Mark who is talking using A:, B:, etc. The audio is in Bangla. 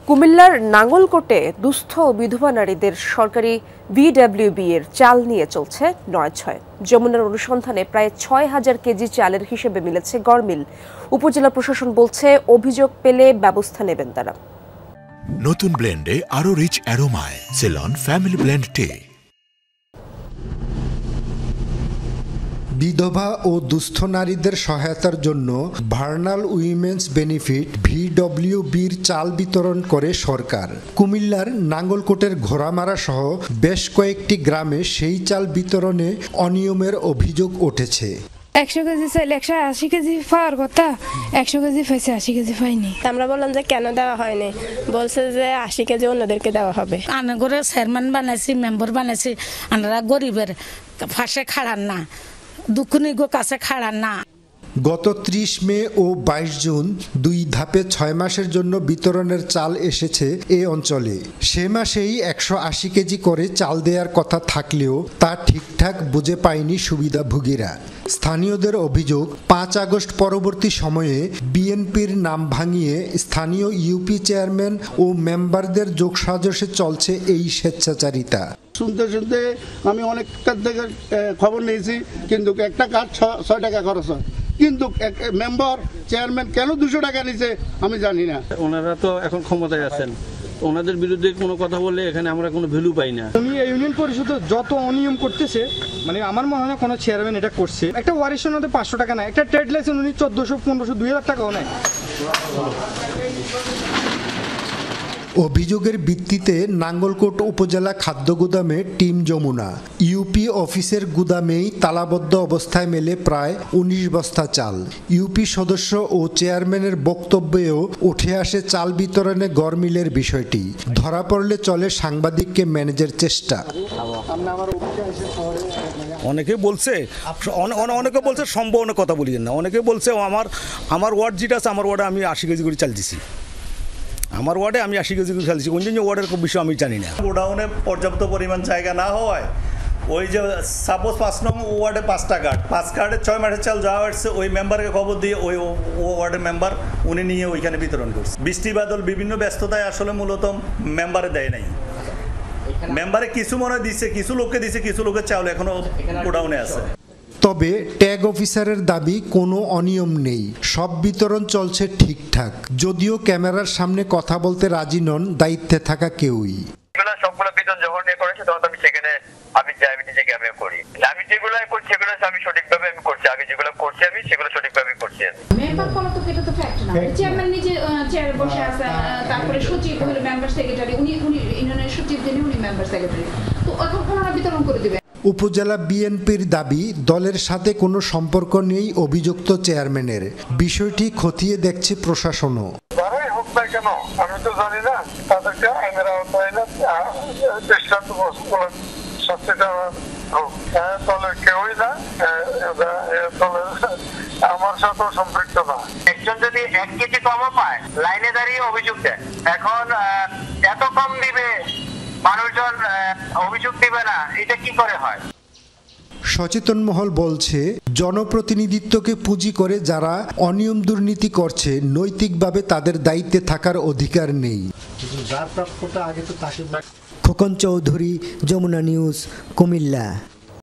A: কুমিল্লার নাঙ্গলকোটে দুস্থ বিধবা নারীদের সরকারি VWB এর চাল নিয়ে চলছে ৯/৬। যমুনার অনুসন্ধানে প্রায় ৬,০০০ কেজি চালের হিসেবে মিলেছে গড়মিল। উপজেলা প্রশাসন বলছে, অভিযোগ পেলে ব্যবস্থা নেবেন তারা।
B: নতুন ব্লেন্ডে আরো রিচ অ্যারোমায় সেলন ফ্যামিলি ব্লেন্ড টে।
C: বিধবা ও দুস্থ নারীদের সহায়তার জন্য ভার্নাল উইমেন্স বেনিফিট VWB'র চাল বিতরণ করে সরকার। কুমিল্লার নাঙ্গলকোটের ঘোড়ামারা সহ বেশ কয়েকটি গ্রামে সেই চাল বিতরণে অনিয়মের অভিযোগ উঠেছে।
D: 100 কেজি চাইলে 180 কেজি পাওয়ার কথা, 100 কেজি পাইছে, 80 কেজি পাইনি।
E: আমরা বললাম যে কেন দেওয়া হয়নি, বলছে যে 80 কেজি অন্যদেরকে দেওয়া হবে।
F: আনাগরে চেয়ারম্যান বানাইছি, মেম্বার বানাইছি, আমরা গরিবের পাশে খাড়ান না, দুঃখনী কাছে খাড়ান না।
C: গত 30 মে ও 22 জুন 2 ধাপে 6 মাসের জন্য বিতরণের চাল এসেছে এ অঞ্চলে। সে মাসেই 180 কেজি করে চাল দেওয়ার কথা থাকলেও তা ঠিকঠাক বুঝে পায়নি সুবিধাভোগীরা। স্থানীয়দের অভিযোগ, 5 আগস্ট পরবর্তী সময়ে বিএনপির নাম ভাঙিয়ে স্থানীয় ইউপি চেয়ারম্যান ও মেম্বারদের যোগসাজশে চলছে এই স্বেচ্ছাচারিতা।
G: শুনতে শুনতে আমি অনেকটার থেকে খবর নিয়েছি, কিন্তু একটা কার্ড 6 টাকা খরচ হয়, কিন্তু মেম্বার চেয়ারম্যান কেন 200 টাকা নিছে আমি জানি না।
H: ওনারা তো এখন ক্ষমতায় আছেন, ওনাদের বিরুদ্ধে কোনো কথা বললে এখানে আমরা কোনো ভ্যালু পাই না।
I: উনি এই ইউনিয়ন পরিষদে যত অনিয়ম করতেছে, মানে আমার মনে হয় কোনো চেয়ারম্যান এটা করছে। একটা ওয়ারিশন হতে 500 টাকা নেয়, একটা ট্রেড লাইসেন্স উনি 1400, 1500, 2000 টাকাও নেয়।
C: অভিযোগের ভিত্তিতে নাঙ্গলকোট উপজেলা খাদ্য গুদামে টিম যমুনা। ইউপি অফিসের গুদামেই তালাবদ্ধ অবস্থায় মেলে প্রায় 19 বস্তা চাল। ইউপি সদস্য ও চেয়ারম্যানের বক্তব্যেও উঠে আসে চাল বিতরণে গড়মিলের বিষয়টি। ধরা পড়লে চলে সাংবাদিককে ম্যানেজের চেষ্টা।
J: অনেকে বলছে সম্ভাবনা কথা বলি না, অনেকে বলছে আমার ওয়ার্ড যেটা আছে, আমার ওয়ার্ডে আমি 80 কেজি করে চাল দিছি, আমার ওয়ার্ডে আমি 80 কেজি করে চালছি। অন্যান্য ওয়ার্ডের বিষয় আমি জানি না।
K: গোডাউনে পর্যাপ্ত পরিমাণ জায়গা না হওয়ায় ওই যে সাপোজ 5 নং ওয়ার্ডে 5টা কার্ড, 5 কার্ডে 6 মাসের চাল যাওয়া হচ্ছে, ওই মেম্বারকে খবর দিয়ে ওই ওয়ার্ডের মেম্বার উনি নিয়ে ওইখানে বিতরণ করছে। বৃষ্টি বাদল বিভিন্ন ব্যস্ততায় আসলে মূলত মেম্বারে দেয় নাই। মেম্বারে কিছু মনে দিচ্ছে, কিছু লোককে দিচ্ছে, কিছু লোকের চাউল এখনো গোডাউনে আছে।
C: তবে ট্যাগ অফিসারের দাবি কোনো অনিয়ম নেই, সব বিতরণ চলছে ঠিকঠাক। যদিও ক্যামেরার সামনে কথা বলতে রাজি নন দায়িত্বে থাকা কেউই।
L: সবগুলো বিতরণ যখন করেছে তখন আমি সেখানে আমি নিজেকে আমি করি, আমি যেগুলো করছি সেগুলো আমি সঠিকভাবে আমি করছি, আগে যেগুলো করছি আমি সেগুলো সঠিকভাবে করছি।
M: মেম্বার ফলো তো এটা তো ফ্যাক্ট না, চেয়ারম্যান নিজে চেয়ারে বসে আছে, তারপরে সচিব হলো মেম্বার সেক্রেটারি, উনি ইউনিয়নের সচিব যিনি উনি মেম্বার সেক্রেটারি, তো এখন ওনারা বিতরণ করে দিবে।
C: উপজেলা বিএনপির দাবি, দলের সাথে কোনো সম্পর্ক নেই অভিযুক্ত চেয়ারম্যানের। বিষয়টি খতিয়ে দেখছে প্রশাসনও।
N: যারাই হোক না কেন আমি তো জানি না, তাদেরকে আইনের আওতায় না দৃষ্টান্ত শাস্তিটা হোক। দলের কেউই না, আমার সাথেও সম্পৃক্ত না।
L: একজন যদি 1 কেজি কম পায়, লাইনে দাঁড়িয়ে অভিযোগ দেয়, এখন এত কম দিবে, মানুষজন অভিযোগ দিবে না, এটা কি করে হয়?
C: সচেতন মহল বলছে, জনপ্রতিনিধিত্বকে পুঁজি করে যারা অনিয়ম দুর্নীতি করছে, নৈতিকভাবে তাদের দায়িত্বে থাকার অধিকার নেই।
O: খোকন চৌধুরী, যমুনা নিউজ, কুমিল্লা।